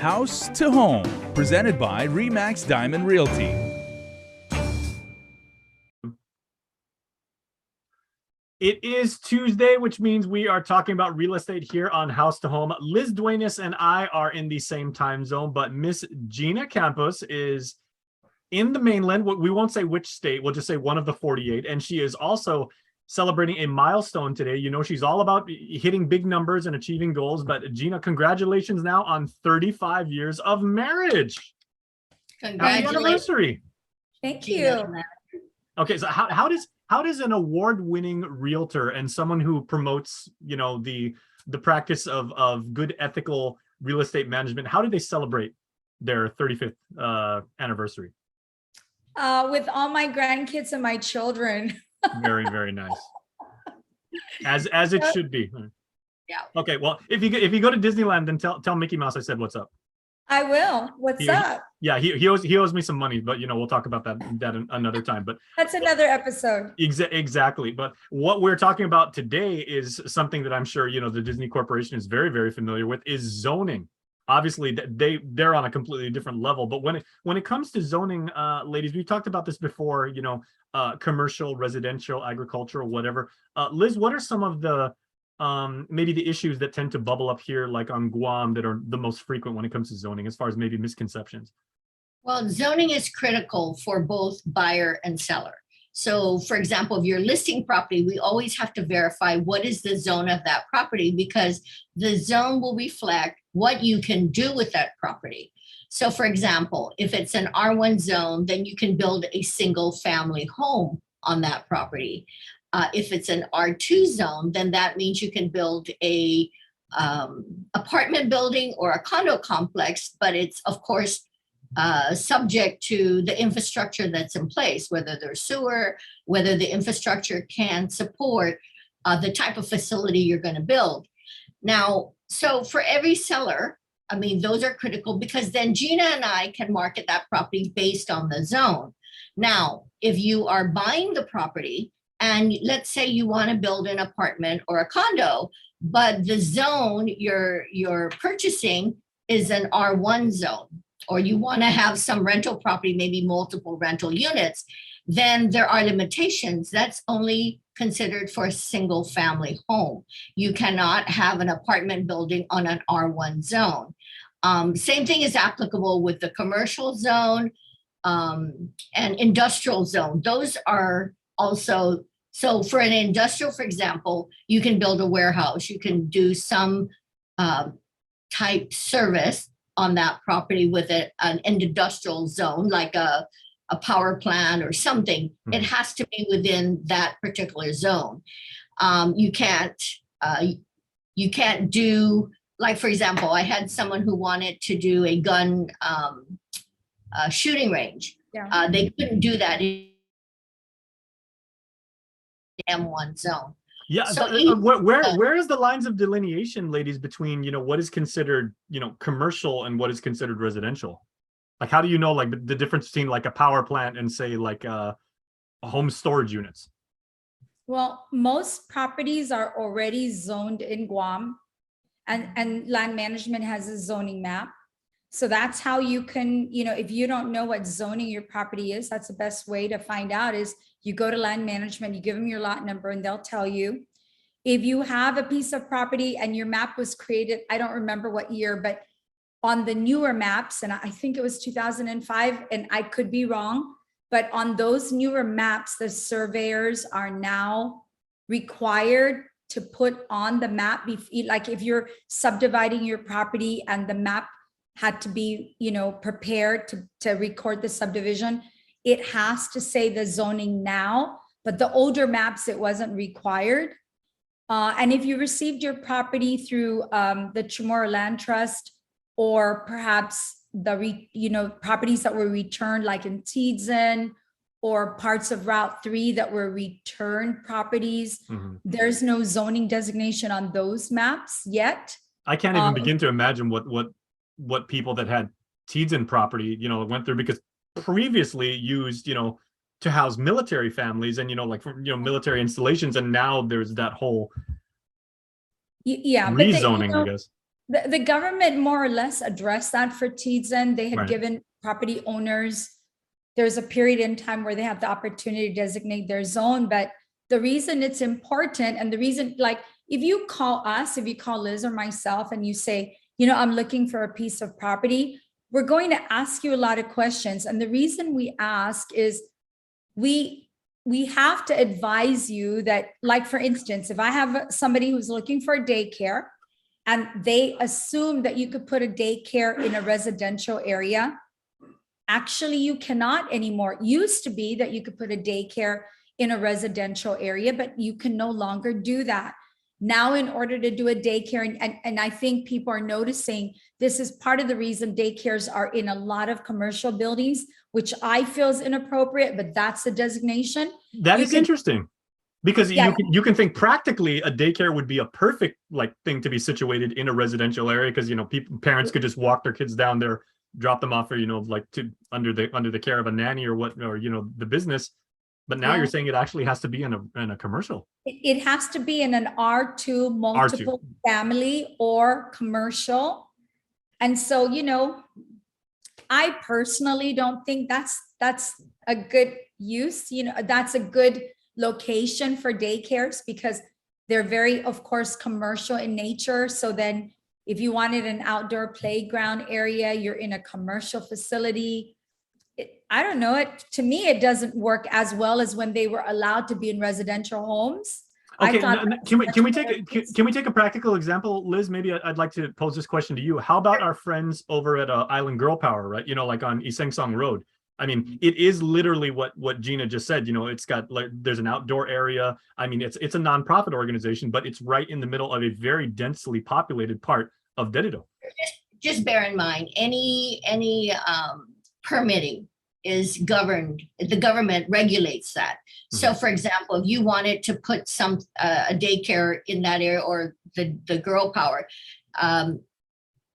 House to Home, presented by Remax Diamond Realty. It is Tuesday, which means we are talking about real estate here on House to Home. Liz Duenas and I are in the same time zone, but Miss Gina Campos is in the mainland. We won't say which state, we'll just say one of the 48. And she is also celebrating a milestone today. You know, she's all about hitting big numbers and achieving goals. But Gina, congratulations now on 35 years of marriage. Congratulations. Happy anniversary. Thank you. Okay, so how does an award-winning realtor and someone who promotes, you know, the practice of good ethical real estate management, how do they celebrate their 35th anniversary? With all my grandkids and my children. Very, very nice. As it should be. Yeah. Okay, well, if you go to Disneyland, then tell Mickey Mouse I said what's up. I will. What's up? Yeah, he owes me some money, but you know, we'll talk about that another time. But that's another episode. Exactly. But what we're talking about today is something that I'm sure, you know, the Disney Corporation is very, very familiar with, is zoning. Obviously, they're on a completely different level. But when it comes to zoning, ladies, we've talked about this before, you know, commercial, residential, agricultural, whatever. Liz, what are some of the maybe the issues that tend to bubble up here, like on Guam, that are the most frequent when it comes to zoning, as far as maybe misconceptions? Well, zoning is critical for both buyer and seller. So for example, if you're listing property, we always have to verify what is the zone of that property, because the zone will reflect what you can do with that property. So for example, if it's an R1 zone, then you can build a single family home on that property. If it's an R2 zone, then that means you can build a apartment building or a condo complex, but it's of course subject to the infrastructure that's in place, whether there's sewer, whether the infrastructure can support the type of facility you're going to build. Now, so for every seller, I mean, those are critical, because then Gina and I can market that property based on the zone. Now, if you are buying the property, and let's say you want to build an apartment or a condo, but the zone you're purchasing is an R1 zone, or you want to have some rental property, maybe multiple rental units, then there are limitations. That's only considered for a single family home. You cannot have an apartment building on an R1 zone. Same thing is applicable with the commercial zone and industrial zone. Those are also, so for an industrial, for example, you can build a warehouse, you can do some type service on that property with an industrial zone, like a power plant or something. It has to be within that particular zone. You can't do, like, for example, I had someone who wanted to do a gun shooting range. Yeah. They couldn't do that in M1 zone. Yeah, So where is the lines of delineation, ladies, between, you know, what is considered, you know, commercial and what is considered residential? Like, how do you know, like, the difference between like a power plant and say like a home storage units? Well, most properties are already zoned in Guam, and land management has a zoning map. So that's how you can, you know, if you don't know what zoning your property is, that's the best way to find out is you go to land management, you give them your lot number, and they'll tell you. If you have a piece of property and your map was created, I don't remember what year, but on the newer maps, and I think it was 2005, and I could be wrong, but on those newer maps, the surveyors are now required to put on the map, like if you're subdividing your property and the map had to be, you know, prepared to record the subdivision, it has to say the zoning now, but the older maps, it wasn't required. And if you received your property through the Chamorro Land Trust, or perhaps properties that were returned, like in Tidzin, or parts of Route 3 that were returned properties, there's no zoning designation on those maps yet. I can't even begin to imagine what people that had Tidzin property, you know, went through, because previously used, you know, to house military families and, you know, like, for, you know, military installations, and now there's that whole yeah, rezoning, I guess. The government more or less addressed that for Tizen. They had Right. given property owners, there's a period in time where they have the opportunity to designate their zone. But the reason it's important, and the reason, like, if you call us, if you call Liz or myself and you say, I'm looking for a piece of property, we're going to ask you a lot of questions. And the reason we ask is we have to advise you that, like, for instance, if I have somebody who's looking for a daycare and they assume that you could put a daycare in a residential area, actually you cannot anymore. It used to be that you could put a daycare in a residential area, but you can no longer do that. Now, in order to do a daycare, and I think people are noticing this is part of the reason daycares are in a lot of commercial buildings, which I feel is inappropriate, but that's the designation. That is interesting, because Yeah. you can think practically a daycare would be a perfect thing to be situated in a residential area, because parents could just walk their kids down there, drop them off, or to under the care of a nanny or the business. But now Yeah. you're saying it actually has to be in a commercial. It has to be in an R2 multiple family or commercial. And so, I personally don't think that's a good use. That's a good location for daycares because they're very, of course, commercial in nature. So then if you wanted an outdoor playground area, you're in a commercial facility. I don't know. To me, it doesn't work as well as when they were allowed to be in residential homes. Okay, can we take a practical example, Liz? Maybe I'd like to pose this question to you. How about our friends over at Island Girl Power, right? Like on Iseng Song Road. I mean, it is literally what Gina just said. It's got there's an outdoor area. I mean, it's a nonprofit organization, but it's right in the middle of a very densely populated part of Derido. Just bear in mind, any permitting is governed, the government regulates that. So for example, if you wanted to put a daycare in that area or the girl power,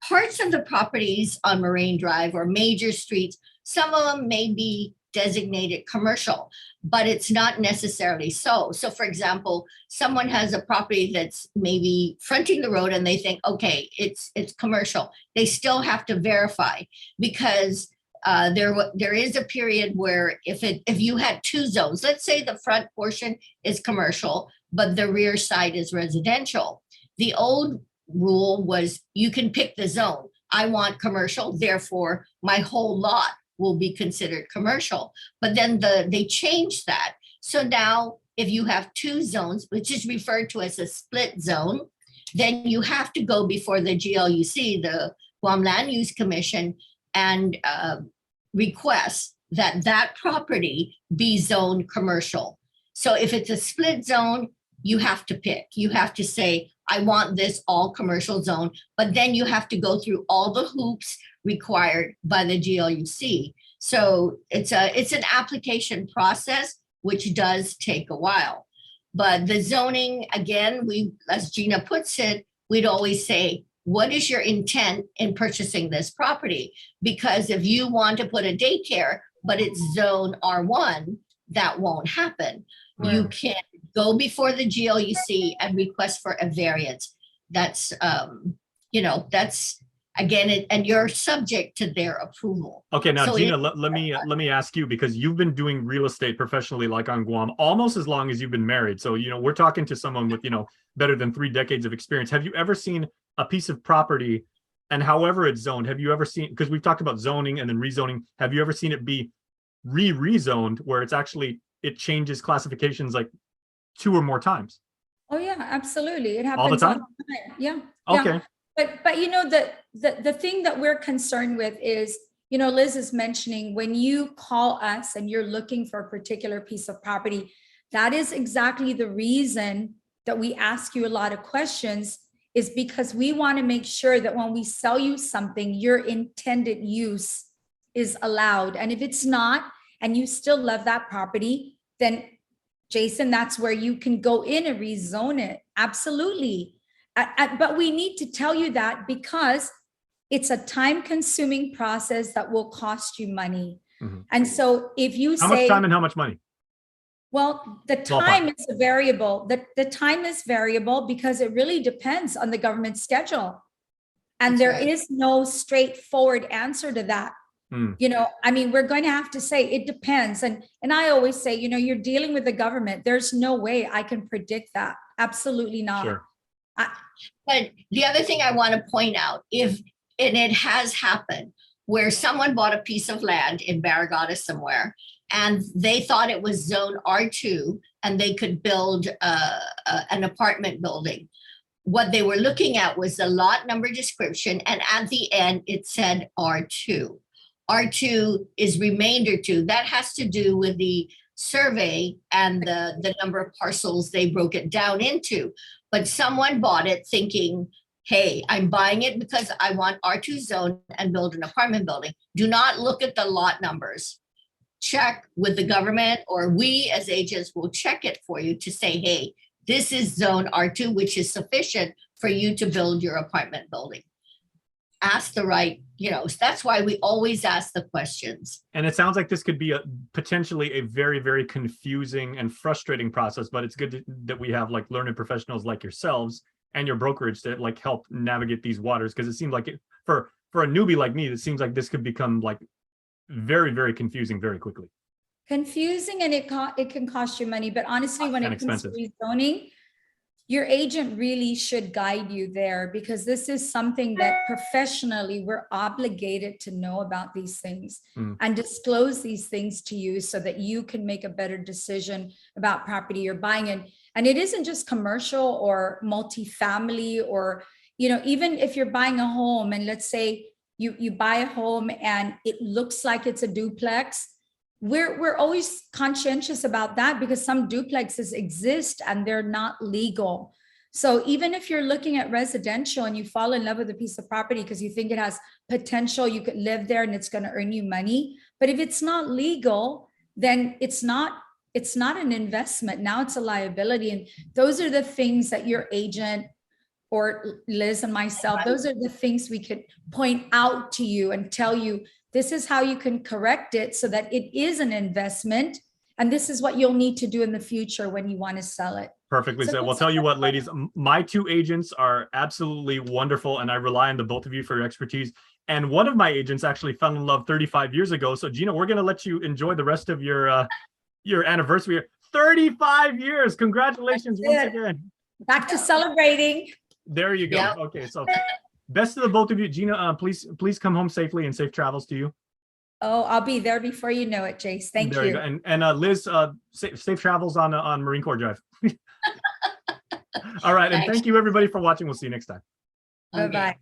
parts of the properties on Moraine Drive or major streets, some of them may be designated commercial, but it's not necessarily so. So for example, someone has a property that's maybe fronting the road and they think, okay, it's commercial. They still have to verify because there is a period where if you had two zones, let's say the front portion is commercial, but the rear side is residential. The old rule was you can pick the zone. I want commercial, therefore my whole lot will be considered commercial. But then they changed that. So now if you have two zones, which is referred to as a split zone, then you have to go before the GLUC, the Guam Land Use Commission, and request that property be zoned commercial. So if it's a split zone, you have to pick. You have to say, I want this all commercial zone, but then you have to go through all the hoops required by the GLUC. So it's an application process, which does take a while. But the zoning, again, as Gina puts it, we'd always say, what is your intent in purchasing this property? Because if you want to put a daycare, but it's zone R1, that won't happen. Right. You can go before the GLUC and request for a variance. That's, that's again, and you're subject to their approval. Okay, now so Gina, let me ask you, because you've been doing real estate professionally, like on Guam, almost as long as you've been married. So, we're talking to someone with, better than 3 decades of experience. Have you ever seen a piece of property, and however it's zoned, have you ever seen, because we've talked about zoning and then rezoning, have you ever seen it be rezoned where it changes classifications like 2 or more times? Oh yeah, absolutely. It happens all the time. Yeah. Okay. Yeah. But the thing that we're concerned with is, Liz is mentioning, when you call us and you're looking for a particular piece of property, that is exactly the reason that we ask you a lot of questions, is because we want to make sure that when we sell you something, your intended use is allowed. And if it's not, and you still love that property, then Jason, that's where you can go in and rezone it. Absolutely. But we need to tell you that because it's a time-consuming process that will cost you money. Mm-hmm. And so if you how much time and how much money? Well, the time is a variable. The time is variable because it really depends on the government schedule. And That's there right. is no straightforward answer to that. You know, I mean, we're going to have to say it depends. And I always say, you know, you're dealing with the government. There's no way I can predict that. Absolutely not. Sure. But the other thing I want to point out, and it has happened, where someone bought a piece of land in Barragata somewhere, and they thought it was zone R2, and they could build an apartment building. What they were looking at was the lot number description, and at the end, it said R2. R2 is remainder 2. That has to do with the survey and the number of parcels they broke it down into. But someone bought it thinking, hey, I'm buying it because I want R2 zone and build an apartment building. Do not look at the lot numbers. Check with the government, or we as agents will check it for you to say, hey, this is zone R2, which is sufficient for you to build your apartment building. Ask the right, you know, that's why we always ask the questions. And it sounds like this could be potentially a very, very confusing and frustrating process, but it's good that we have like learned professionals like yourselves and your brokerage to like help navigate these waters, because it seems like for a newbie like me, it seems like this could become like very, very confusing very quickly. Confusing, and it can cost you money. But honestly, when it comes to rezoning, your agent really should guide you there, because this is something that professionally we're obligated to know about these things and disclose these things to you so that you can make a better decision about property you're buying in. And it isn't just commercial or multifamily, or, you know, even if you're buying a home and let's say you buy a home and it looks like it's a duplex, we're always conscientious about that, because some duplexes exist and they're not legal. So even if you're looking at residential and you fall in love with a piece of property because you think it has potential, you could live there and it's going to earn you money. But if it's not legal, then it's not an investment. Now it's a liability. And those are the things that your agent or Liz and myself, those are the things we could point out to you and tell you, this is how you can correct it so that it is an investment. And this is what you'll need to do in the future when you want to sell it. Perfectly said. Well, tell you what, ladies, my two agents are absolutely wonderful, and I rely on the both of you for your expertise. And one of my agents actually fell in love 35 years ago. So Gina, we're going to let you enjoy the rest of your anniversary. 35 years. Congratulations once again. Back to celebrating. There you go. Yep. Okay, so best of the both of you. Gina, please come home safely and safe travels to you. Oh, I'll be there before you know it, Jace. Thank you. Go. And Liz, safe travels on Marine Corps Drive. All right, and thank you everybody for watching. We'll see you next time. Bye-bye.